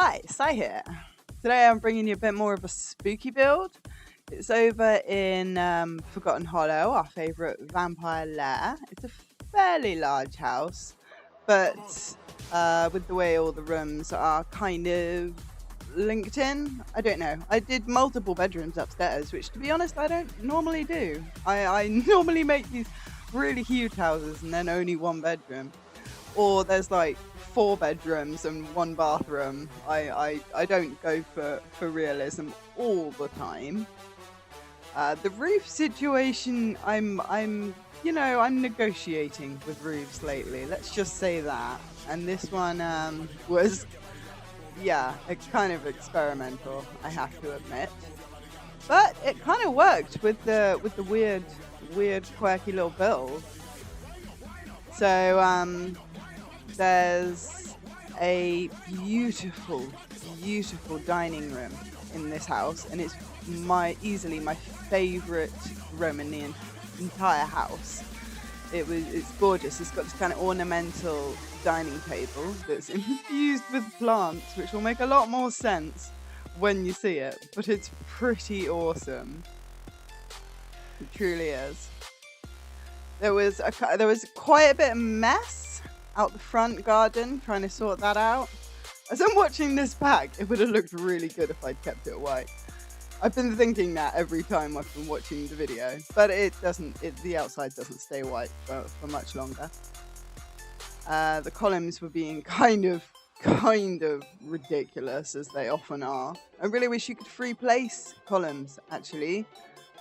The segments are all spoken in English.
Hi, Sai here. Today I'm bringing you a bit more of a spooky build. It's over in Forgotten Hollow, our favourite vampire lair. It's a fairly large house, but with the way all the rooms are kind of linked in, I don't know. I did multiple bedrooms upstairs, which to be honest I don't normally do. I normally make these really huge houses and then only one bedroom. Or there's like 4 bedrooms and 1 bathroom. I don't go for realism all the time. The roof situation, I'm negotiating with roofs lately. Let's just say that. And this one was, yeah, kind of experimental, I have to admit. But it kind of worked with the weird quirky little build. So there's a beautiful dining room in this house, and it's easily my favorite room in the entire house. It's gorgeous. It's got this kind of ornamental dining table that's infused with plants, which will make a lot more sense when you see it, but it's pretty awesome. It truly is. There was quite a bit of mess out the front garden, trying to sort that out. As I'm watching this back, it would have looked really good if I'd kept it white. I've been thinking that every time I've been watching the video, but it doesn't. The outside doesn't stay white for much longer. The columns were being kind of ridiculous, as they often are. I really wish you could free place columns, actually.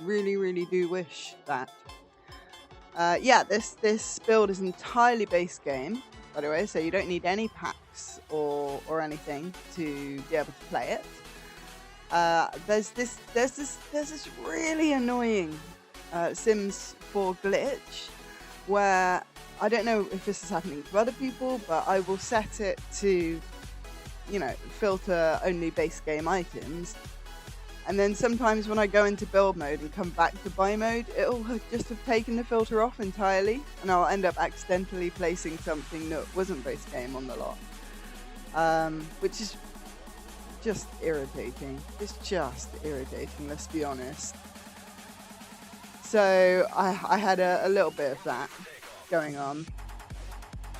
Really do wish that. Yeah, this build is entirely base game, by the way, so you don't need any packs or anything to be able to play it. There's this really annoying Sims 4 glitch where I don't know if this is happening to other people, but I will set it to, filter only base game items. And then sometimes when I go into build mode and come back to buy mode, it'll just have taken the filter off entirely, and I'll end up accidentally placing something that wasn't base game on the lot. Which is just irritating. It's just irritating, let's be honest. So I had a little bit of that going on.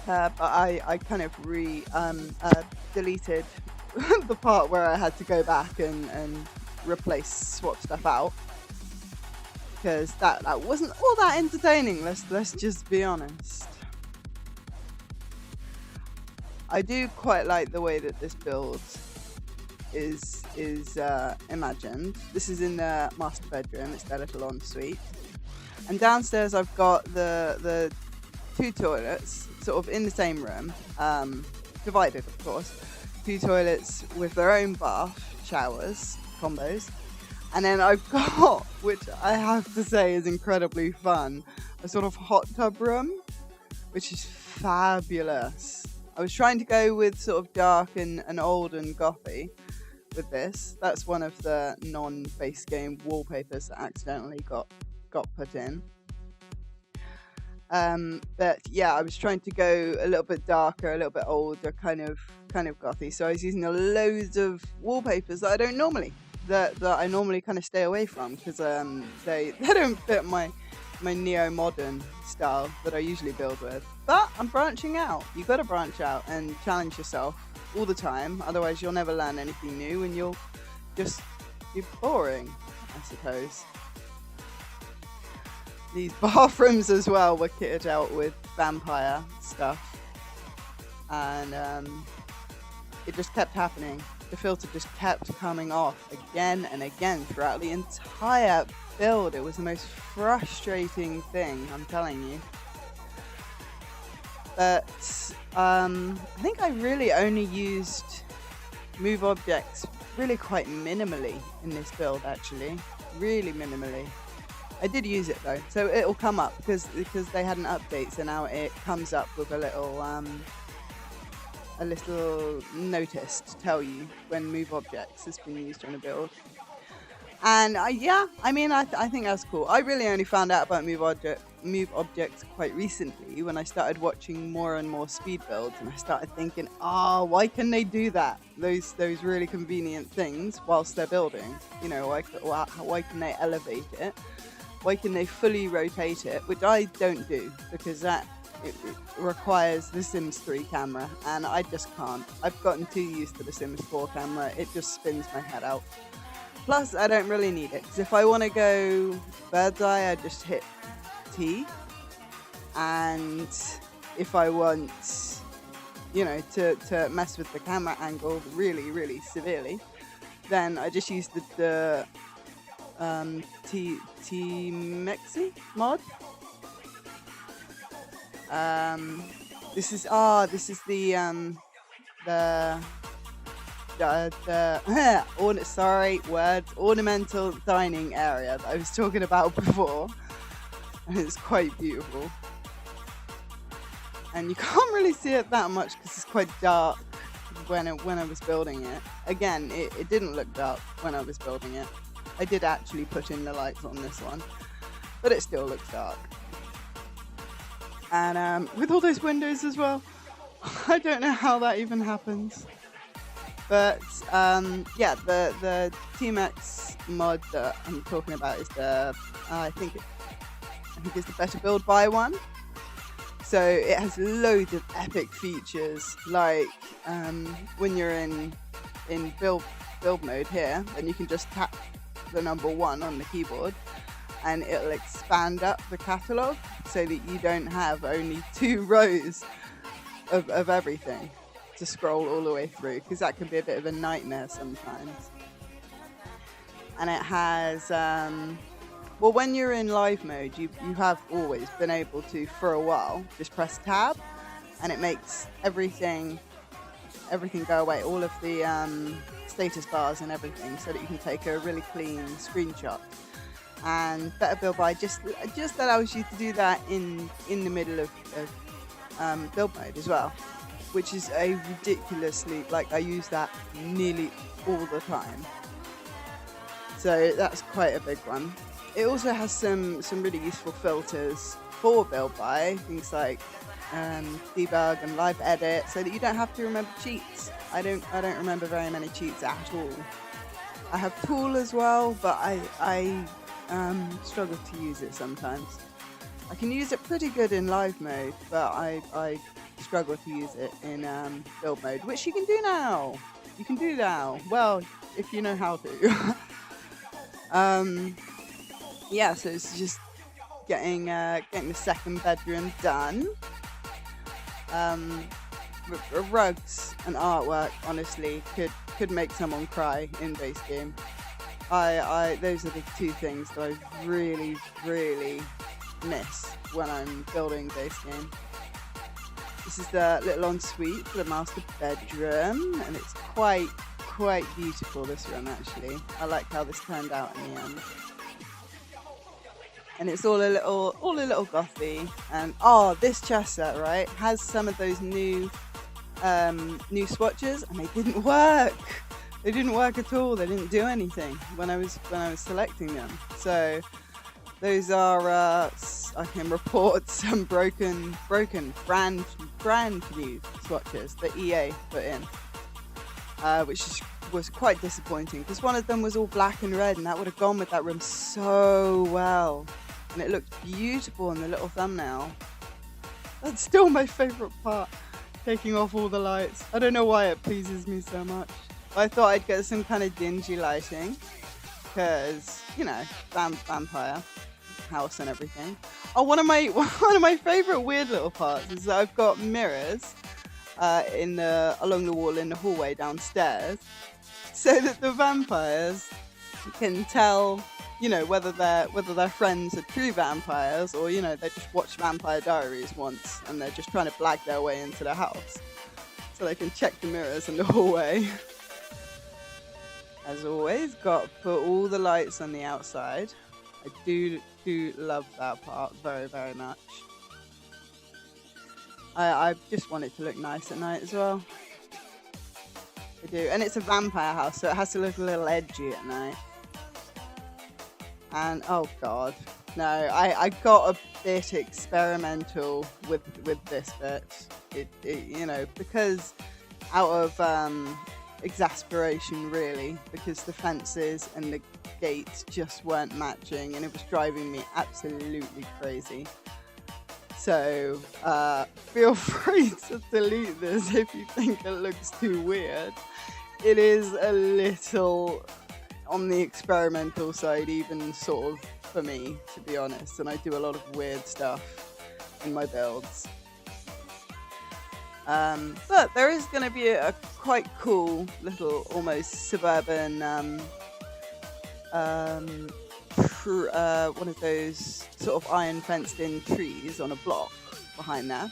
But I kind of deleted the part where I had to go back and swap stuff out, because that wasn't all that entertaining. Let's just be honest. I do quite like the way that this build is imagined. This is in the master bedroom. It's their little ensuite, and downstairs I've got the 2 toilets sort of in the same room, divided of course. 2 toilets with their own bath, showers, combos, and then I've got, which I have to say is incredibly fun, a sort of hot tub room, which is fabulous. I was trying to go with sort of dark and old and gothy with this. That's one of the non-base game wallpapers that accidentally got put in. But yeah, I was trying to go a little bit darker, a little bit older, kind of gothy. So I was using loads of wallpapers that I don't normally, that I normally kind of stay away from, because they don't fit my neo-modern style that I usually build with. But I'm branching out. You've got to branch out and challenge yourself all the time, otherwise you'll never learn anything new and you'll just be boring, I suppose. These bathrooms as well were kitted out with vampire stuff, and it just kept happening. The filter just kept coming off again and again throughout the entire build. It was the most frustrating thing, I'm telling you. But I think I really only used move objects really quite minimally in this build, actually. Really minimally. I did use it though, so it'll come up because they had an update, so now it comes up with a little notice to tell you when move objects has been used in a build. And I think that's cool. I really only found out about move move objects quite recently when I started watching more and more speed builds, and I started thinking, why can they do that? Those really convenient things whilst they're building. You know, why can they elevate it? Why can they fully rotate it? Which I don't do, because it requires the Sims 3 camera, and I just can't. I've gotten too used to the Sims 4 camera. It just spins my head out. Plus, I don't really need it, because if I want to go bird's eye, I just hit T. And if I want, you know, to mess with the camera angle really, really severely, then I just use the T-Mexi mod. This is the ornamental dining area that I was talking about before, and it's quite beautiful. And you can't really see it that much because it's quite dark when I was building it. Again, it didn't look dark when I was building it. I did actually put in the lights on this one, but it still looks dark. And with all those windows as well, I don't know how that even happens. But yeah, the T-Mex mod that I'm talking about is I think it's the Better Build By one. So it has loads of epic features, like when you're in build mode here, then you can just tap the number 1 on the keyboard, and it'll expand up the catalog so that you don't have only 2 rows of everything to scroll all the way through, because that can be a bit of a nightmare sometimes. And it has well, when you're in live mode, you have always been able to, for a while, just press tab, and it makes everything go away, all of the status bars and everything, so that you can take a really clean screenshot. And Better Build By just allows you to do that in the middle of build mode as well, which is a ridiculously, like, I use that nearly all the time. So that's quite a big one. It also has some really useful filters for Build By, things like debug and live edit, so that you don't have to remember cheats. I don't remember very many cheats at all. I have Tool as well, but I struggle to use it sometimes. I can use it pretty good in live mode, but I struggle to use it in build mode, which you can do now. You can do now. Well, if you know how to. Yeah, so it's just getting the second bedroom done. Rugs and artwork, honestly, could make someone cry in Basegame. Those are the 2 things that I really, really miss when I'm building Basegame. This is the little ensuite for the master bedroom, and it's quite beautiful, this room, actually. I like how this turned out in the end. And it's all a little gothy. And this chest set, right, has some of those new swatches, and they didn't work. They didn't work at all. They didn't do anything when I was selecting them. So those are I can report some broken brand new swatches that EA put in, which was quite disappointing, because one of them was all black and red, and that would have gone with that room so well. And it looked beautiful in the little thumbnail. That's still my favourite part, taking off all the lights. I don't know why it pleases me so much. But I thought I'd get some kind of dingy lighting, because, you know, vampire house and everything. One of my favourite weird little parts is that I've got mirrors along the wall in the hallway downstairs, so that the vampires can tell, you know, whether their friends are true vampires, or, you know, they just watched Vampire Diaries once and they're just trying to blag their way into the house. So they can check the mirrors in the hallway. As always, got to put all the lights on the outside. I do love that part very, very much. I just want it to look nice at night as well. I do. And it's a vampire house, so it has to look a little edgy at night. And oh god, no, I got a bit experimental with this bit. Because out of exasperation, really, because the fences and the gates just weren't matching, and it was driving me absolutely crazy. So feel free to delete this if you think it looks too weird. It is a little on the experimental side, even sort of for me, to be honest, and I do a lot of weird stuff in my builds. But there is going to be a quite cool little almost suburban one of those sort of iron fenced in trees on a block behind there,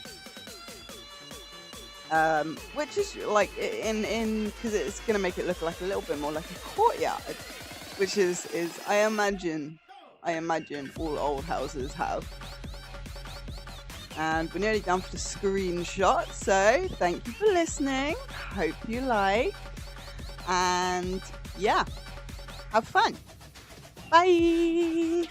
which is like in because it's going to make it look like a little bit more like a courtyard, which is I imagine all old houses have. And we're nearly done for the screenshot, so thank you for listening. Hope you like, and yeah, have fun. Bye.